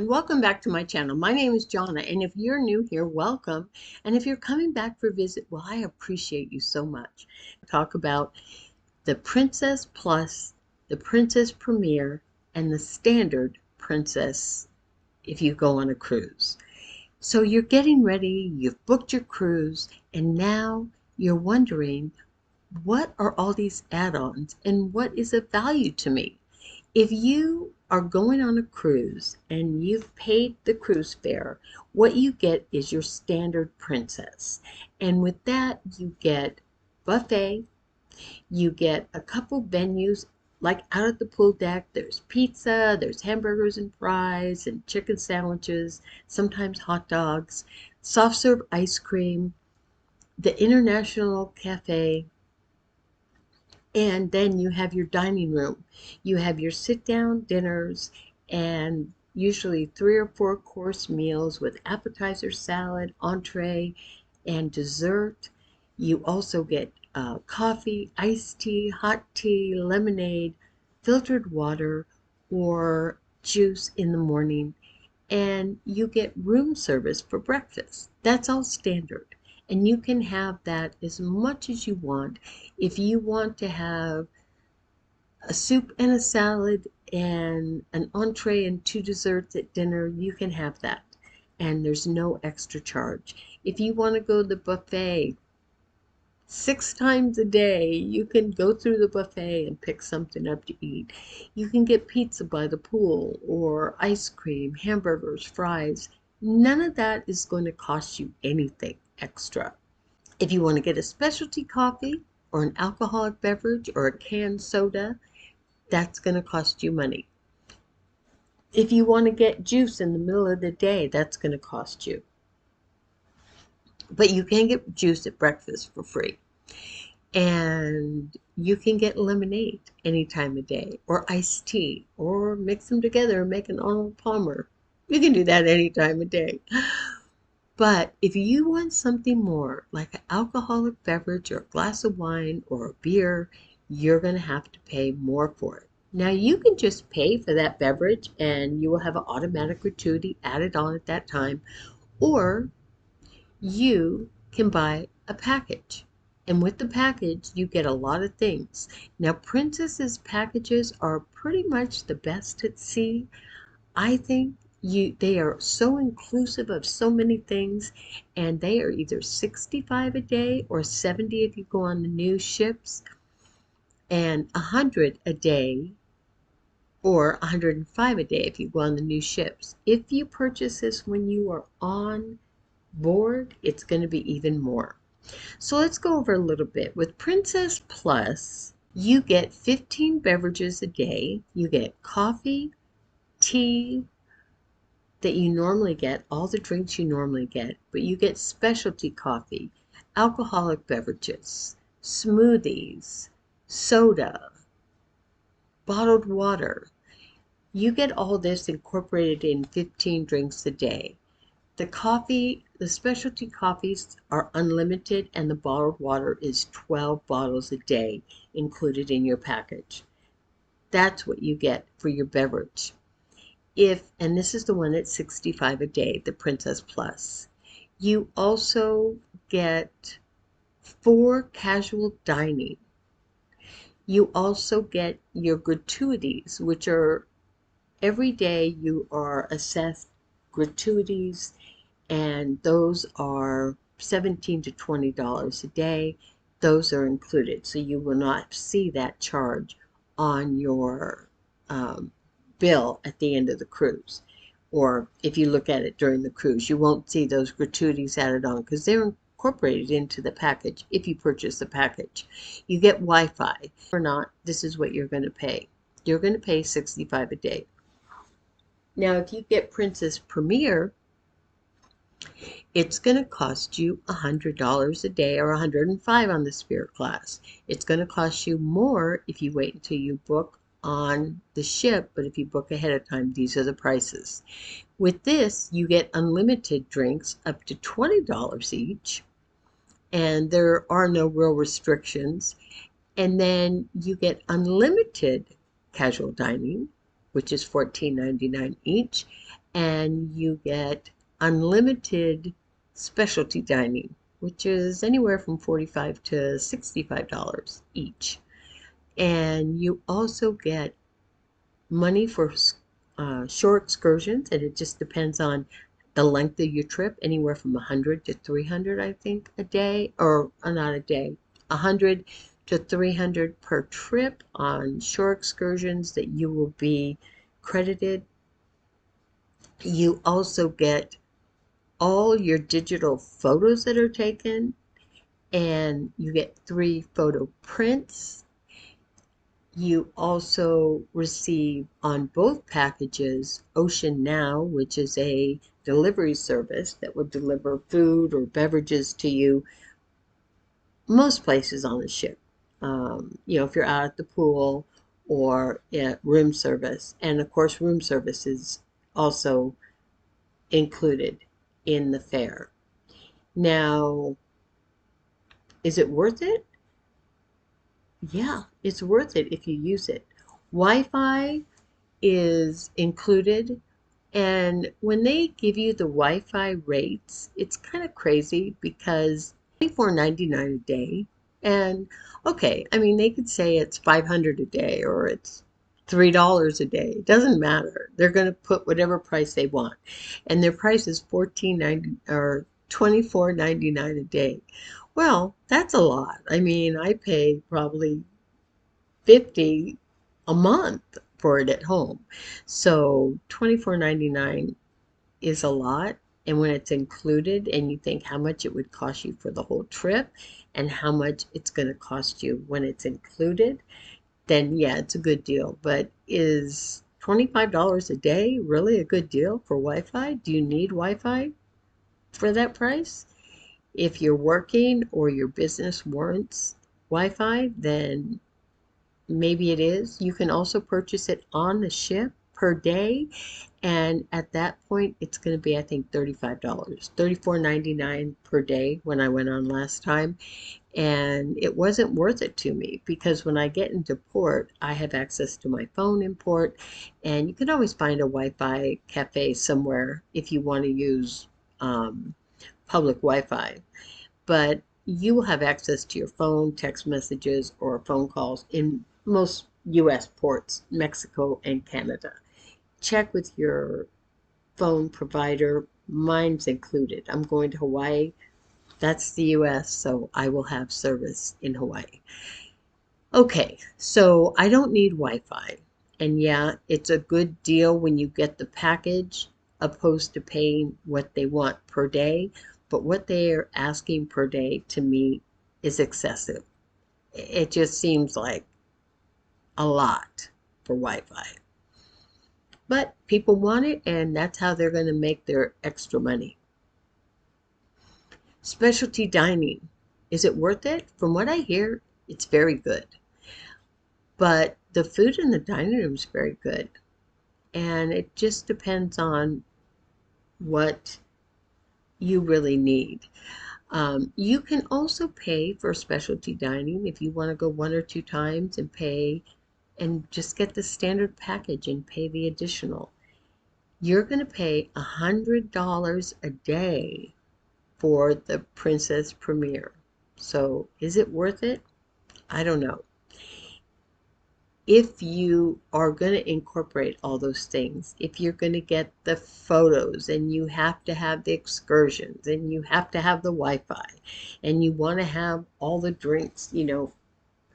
welcome back to my channel. My name is Johnna, and if you're new here, welcome. And if you're coming back for a visit, well, I appreciate you so much. Talk about the Princess Plus, the Princess Premier, and the Standard Princess if you go on a cruise. So you're getting ready, you've booked your cruise, and now you're wondering, what are all these add-ons and what is of value to me? If you are going on a cruise and you've paid the cruise fare, what you get is your standard princess. And with that, you get buffet, you get a couple venues like out at the pool deck. There's pizza, there's hamburgers and fries and chicken sandwiches, sometimes hot dogs, soft serve ice cream, the International Cafe, and then you have your dining room. You have your sit-down dinners and usually 3 or 4 course meals with appetizer, salad, entree, and dessert. You also get coffee, iced tea, hot tea, lemonade, filtered water, or juice in the morning. And you get room service for breakfast. That's all standard. And you can have that as much as you want. If you want to have a soup and a salad and an entree and 2 desserts at dinner, you can have that. And there's no extra charge. If you want to go to the buffet 6 times a day, you can go through the buffet and pick something up to eat. You can get pizza by the pool or ice cream, hamburgers, fries. None of that is going to cost you anything extra. If you want to get a specialty coffee or an alcoholic beverage or a canned soda, that's going to cost you money. If you want to get juice in the middle of the day, that's going to cost you. But you can get juice at breakfast for free. And you can get lemonade any time of day, or iced tea, or mix them together and make an Arnold Palmer. You can do that any time of day. But if you want something more, like an alcoholic beverage or a glass of wine or a beer, you're going to have to pay more for it. Now, you can just pay for that beverage and you will have an automatic gratuity added on at that time, or you can buy a package. And with the package, you get a lot of things. Now, Princess's packages are pretty much the best at sea. I think they are so inclusive of so many things, and they are either $65 a day or $70 if you go on the new ships, and $100 a day or $105 a day if you go on the new ships. If you purchase this when you are on board, it's going to be even more. So let's go over a little bit. With Princess Plus, you get 15 beverages a day. You get coffee, tea that you normally get, all the drinks you normally get, but you get specialty coffee, alcoholic beverages, smoothies, soda, bottled water. You get all this incorporated in 15 drinks a day. The coffee, the specialty coffees are unlimited, and the bottled water is 12 bottles a day included in your package. That's what you get for your beverage. And this is the one at $65 a day, the Princess Plus. You also get 4 casual dining. You also get your gratuities, which are every day you are assessed gratuities, and those are $17 to $20 a day. Those are included, so you will not see that charge on your bill at the end of the cruise. Or if you look at it during the cruise, you won't see those gratuities added on because they're incorporated into the package if you purchase the package. You get Wi-Fi or not, this is what you're going to pay. You're going to pay $65 a day. Now, if you get Princess Premier, it's going to cost you $100 a day or $105 on the Spirit class. It's going to cost you more if you wait until you book on the ship, but if you book ahead of time, these are the prices. With this, you get unlimited drinks up to $20 each, and there are no real restrictions. And then you get unlimited casual dining, which is $14.99 each, and you get unlimited specialty dining, which is anywhere from $45 to $65 each. And you also get money for short excursions, and it just depends on the length of your trip, anywhere from 100 to 300, I think, a day, or not a day, 100 to 300 per trip on short excursions that you will be credited. You also get all your digital photos that are taken, and you get 3 photo prints. You also receive on both packages Ocean Now, which is a delivery service that will deliver food or beverages to you most places on the ship. If you're out at the pool or at room service. And of course, room service is also included in the fare. Now, is it worth it? Yeah, it's worth it if you use it. Wi-Fi is included, and when they give you the Wi-Fi rates, it's kind of crazy because $24.99 a day. And okay, I mean they could say it's 500 a day or it's $3 a day. It doesn't matter. They're going to put whatever price they want. And their price is 14.90 or 24.99 a day. Well, that's a lot. I mean, I pay probably 50 a month for it at home. So 24.99 is a lot. And when it's included and you think how much it would cost you for the whole trip and how much it's going to cost you when it's included, then yeah, it's a good deal. But is $25 a day really a good deal for Wi-Fi? Do you need Wi-Fi for that price? If you're working or your business warrants Wi-Fi, then maybe it is. You can also purchase it on the ship per day. And at that point, it's going to be, I think, $35, $34.99 per day when I went on last time. And it wasn't worth it to me because when I get into port, I have access to my phone in port. And you can always find a Wi-Fi cafe somewhere if you want to use public Wi-Fi. But you will have access to your phone, text messages, or phone calls in most US ports, Mexico and Canada. Check with your phone provider. Mine's included. I'm going to Hawaii. That's the US, so I will have service in Hawaii. Okay, so I don't need Wi-Fi. And yeah, it's a good deal when you get the package opposed to paying what they want per day. But what they are asking per day to me is excessive. It just seems like a lot for Wi-Fi. But people want it, and that's how they're going to make their extra money. Specialty dining. Is it worth it? From what I hear, it's very good. But the food in the dining room is very good. And it just depends on what you really need. You can also pay for specialty dining if you want to go 1 or 2 times and pay and just get the standard package and pay the additional. You're going to pay $100 a day for the Princess Premier. So is it worth it? I don't know. If you are going to incorporate all those things, if you're going to get the photos and you have to have the excursions and you have to have the Wi-Fi and you want to have all the drinks,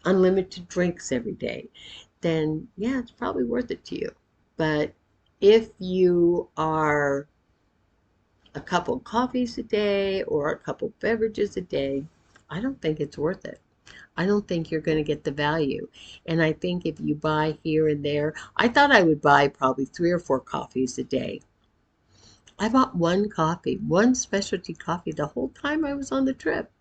unlimited drinks every day, then yeah, it's probably worth it to you. But if you are a couple coffees a day or a couple beverages a day, I don't think it's worth it. I don't think you're going to get the value. And I think if you buy here and there, I thought I would buy probably 3 or 4 coffees a day. I bought one coffee, one specialty coffee the whole time I was on the trip.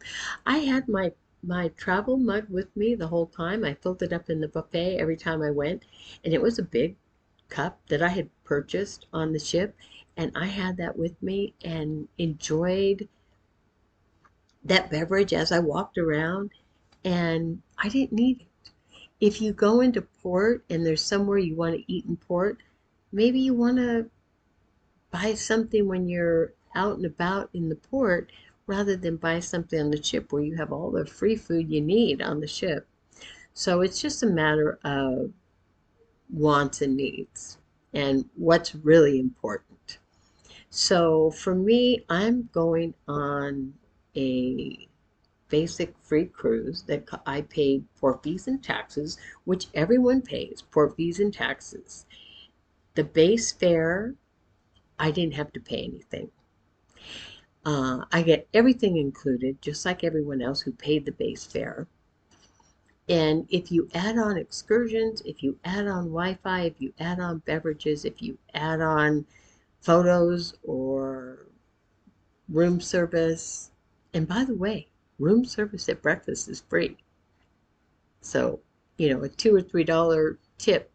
I had my travel mug with me the whole time. I filled it up in the buffet every time I went, and it was a big cup that I had purchased on the ship, and I had that with me and enjoyed that beverage as I walked around, and I didn't need it. If you go into port and there's somewhere you want to eat in port, maybe you want to buy something when you're out and about in the port rather than buy something on the ship where you have all the free food you need on the ship. So it's just a matter of wants and needs and what's really important. So for me, I'm going on a basic free cruise that I paid port fees and taxes, which everyone pays port fees and taxes. The base fare, I didn't have to pay anything. I get everything included, just like everyone else who paid the base fare. And if you add on excursions, if you add on Wi-Fi, if you add on beverages, if you add on photos or room service, and by the way, room service at breakfast is free. So, a $2 or $3 tip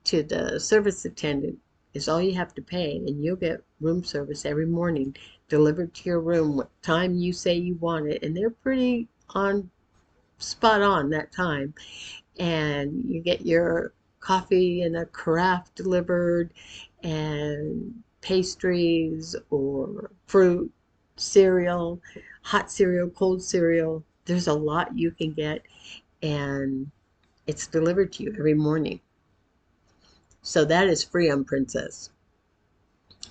to the service attendant is all you have to pay, and you'll get room service every morning delivered to your room what time you say you want it, and they're pretty on spot on that time. And you get your coffee in a carafe delivered, and pastries or fruit, cereal, hot cereal, cold cereal. There's a lot you can get, and it's delivered to you every morning. So that is free on Princess.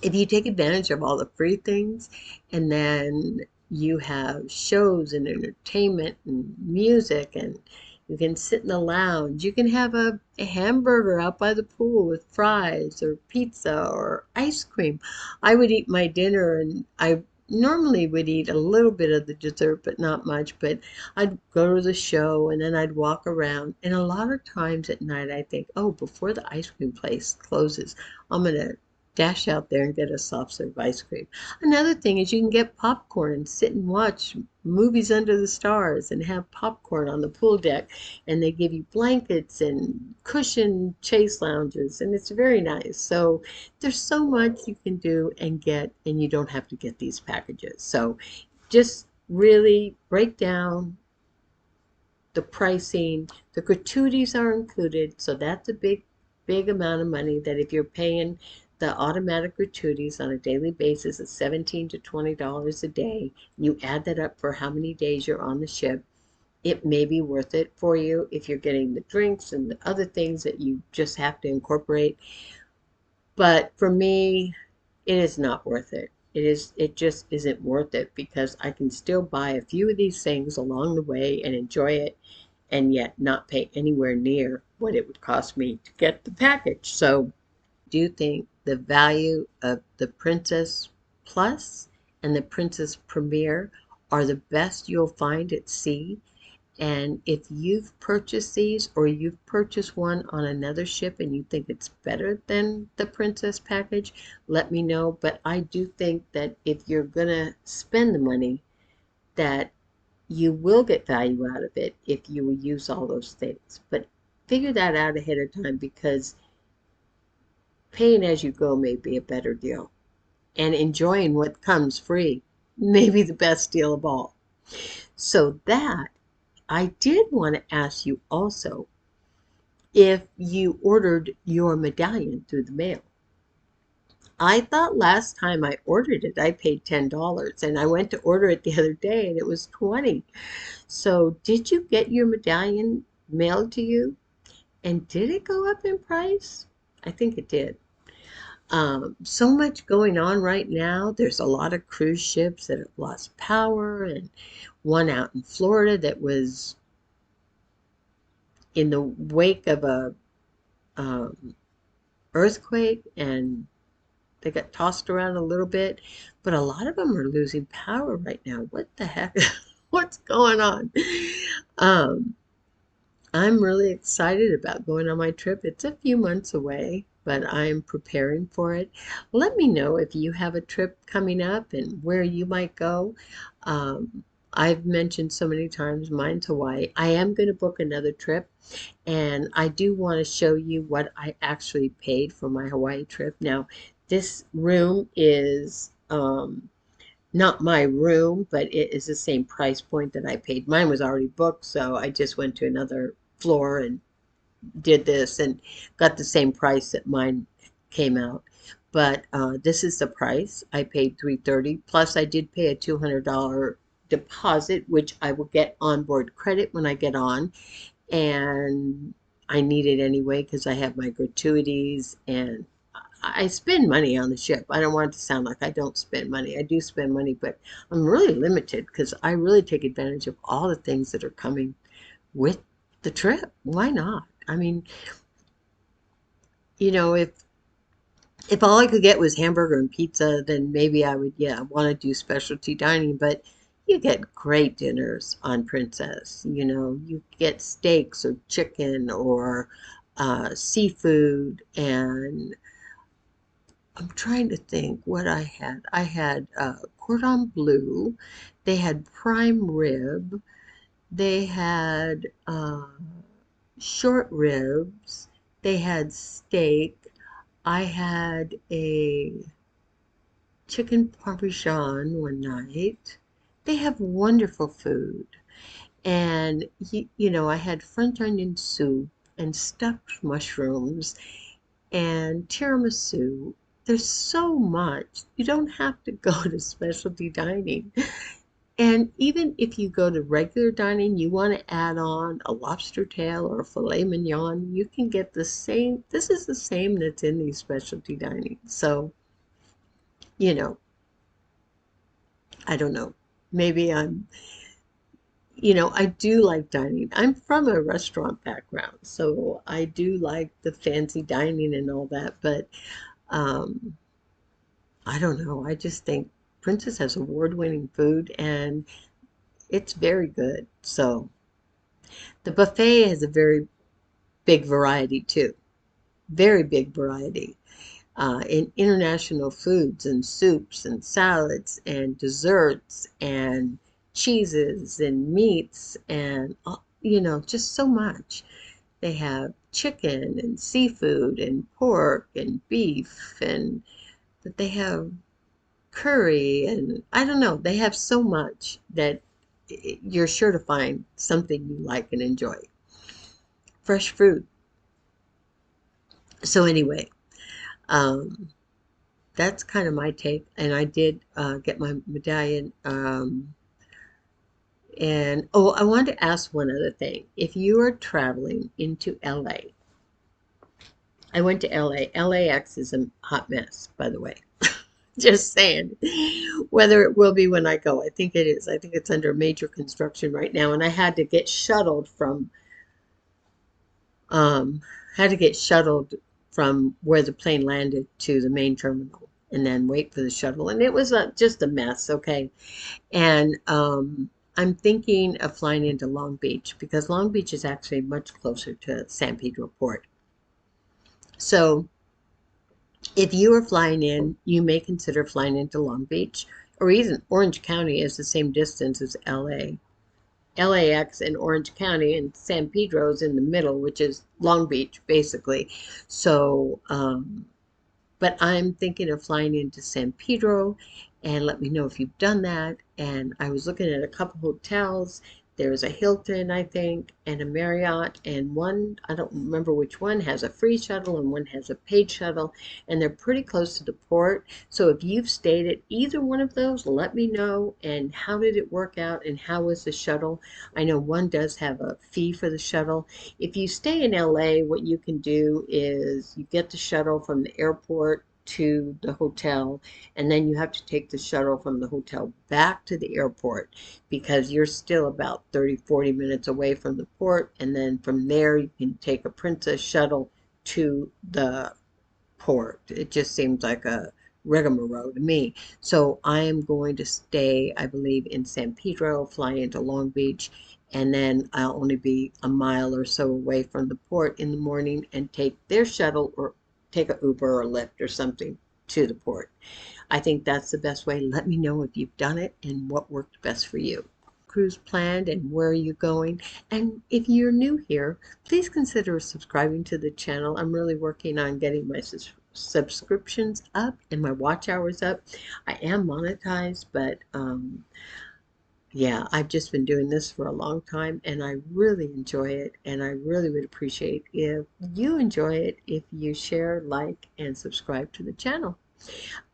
If you take advantage of all the free things, and then you have shows and entertainment and music, and you can sit in the lounge, you can have a hamburger out by the pool with fries or pizza or ice cream. I would eat my dinner, and I normally would eat a little bit of the dessert, but not much. But I'd go to the show, and then I'd walk around, and a lot of times at night I think, oh, before the ice cream place closes, I'm gonna dash out there and get a soft serve ice cream. Another thing is you can get popcorn and sit and watch movies under the stars and have popcorn on the pool deck. And they give you blankets and cushion chase lounges, and it's very nice. So there's so much you can do and get, and you don't have to get these packages. So just really break down the pricing. The gratuities are included, so that's a big amount of money that if you're paying the automatic gratuities on a daily basis at $17 to $20 a day, you add that up for how many days you're on the ship, it may be worth it for you if you're getting the drinks and the other things that you just have to incorporate. But for me, it is not worth it. It just isn't worth it because I can still buy a few of these things along the way and enjoy it and yet not pay anywhere near what it would cost me to get the package. So do you think the value of the Princess Plus and the Princess Premier are the best you'll find at sea? And if you've purchased these or you've purchased one on another ship and you think it's better than the Princess package, let me know. But I do think that if you're going to spend the money, that you will get value out of it if you will use all those things. But figure that out ahead of time because paying as you go may be a better deal. And enjoying what comes free may be the best deal of all. So that I did want to ask you also if you ordered your medallion through the mail. I thought last time I ordered it, I paid $10, and I went to order it the other day and it was 20. So did you get your medallion mailed to you? And did it go up in price? I think it did. So much going on right now. There's a lot of cruise ships that have lost power, and one out in Florida that was in the wake of a um, earthquake, and they got tossed around a little bit. But a lot of them are losing power right now. What the heck? What's going on? Um, I'm really excited about going on my trip. It's a few months away, but I'm preparing for it. Let me know if you have a trip coming up and where you might go. I've mentioned so many times mine's Hawaii. I am going to book another trip, and I do want to show you what I actually paid for my Hawaii trip. Now, this room is not my room, but it is the same price point that I paid. Mine was already booked, so I just went to another floor and did this and got the same price that mine came out. but this is the price. I paid $330 plus I did pay a $200 deposit, which I will get onboard credit when I get on, and I need it anyway because I have my gratuities and I spend money on the ship. I don't want it to sound like I don't spend money. I do spend money, but I'm really limited because I really take advantage of all the things that are coming with the trip. Why not? I mean, if all I could get was hamburger and pizza, then maybe I would, yeah, want to do specialty dining. But you get great dinners on Princess. You get steaks or chicken or seafood. And I'm trying to think what I had. I had cordon bleu. They had prime rib. They had short ribs. They had steak. I had a chicken parmesan one night. They have wonderful food. And, I had French onion soup and stuffed mushrooms and tiramisu. There's so much. You don't have to go to specialty dining. And even if you go to regular dining, you want to add on a lobster tail or a filet mignon, you can get the same. This is the same that's in these specialty dining. So, you know, I don't know. Maybe I do like dining. I'm from a restaurant background, so I do like the fancy dining and all that, but um, I don't know. I just think Princess has award-winning food and it's very good. So the buffet has a very big variety too. Very big variety. In international foods and soups and salads and desserts and cheeses and meats and just so much. They have chicken and seafood and pork and beef and but they have curry and I don't know. They have so much that you're sure to find something you like and enjoy. Fresh fruit. So anyway, um, that's kind of my take. And I did get my medallion. And oh, I wanted to ask one other thing. If you are traveling into LA, I went to LA. LAX is a hot mess, by the way. Just saying. Whether it will be when I go, I think it is. I think it's under major construction right now. And I um, had to get shuttled from where the plane landed to the main terminal and then wait for the shuttle. And it was just a mess, okay? And I'm thinking of flying into Long Beach because Long Beach is actually much closer to San Pedro Port. So if you are flying in, you may consider flying into Long Beach or even Orange County is the same distance as LA. LAX and Orange County and San Pedro's in the middle, which is Long Beach, basically. So, but I'm thinking of flying into San Pedro and let me know if you've done that. And I was looking at a couple hotels. There's a Hilton, I think, and a Marriott, and one, I don't remember which one, has a free shuttle and one has a paid shuttle, and they're pretty close to the port. So if you've stayed at either one of those, let me know. And how did it work out and how was the shuttle? I know one does have a fee for the shuttle. If you stay in LA, what you can do is you get the shuttle from the airport to the hotel, and then you have to take the shuttle from the hotel back to the airport because you're still about 30-40 minutes away from the port, and then from there you can take a Princess shuttle to the port. It just seems like a rigmarole to me. So I am going to stay, I believe, in San Pedro, fly into Long Beach, and then I'll only be a mile or so away from the port in the morning and take their shuttle or take a Uber or Lyft or something to the port. I think that's the best way. Let me know if you've done it and what worked best for you. Cruise planned and where are you going? And if you're new here, please consider subscribing to the channel. I'm really working on getting my subscriptions up and my watch hours up. I am monetized, but yeah, I've just been doing this for a long time and I really enjoy it. And I really would appreciate if you enjoy it if you share, like, and subscribe to the channel.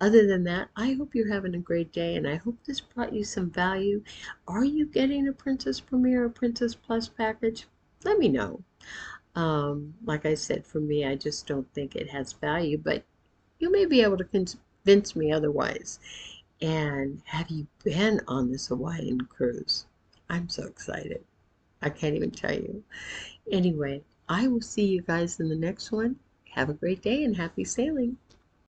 Other than that, I hope you're having a great day and I hope this brought you some value. Are you getting a Princess Premier or Princess Plus package? Let me know. Like I said, for me, I just don't think it has value, but you may be able to convince me otherwise. And have you been on this Hawaiian cruise? I'm so excited. I can't even tell you. Anyway, I will see you guys in the next one. Have a great day and happy sailing.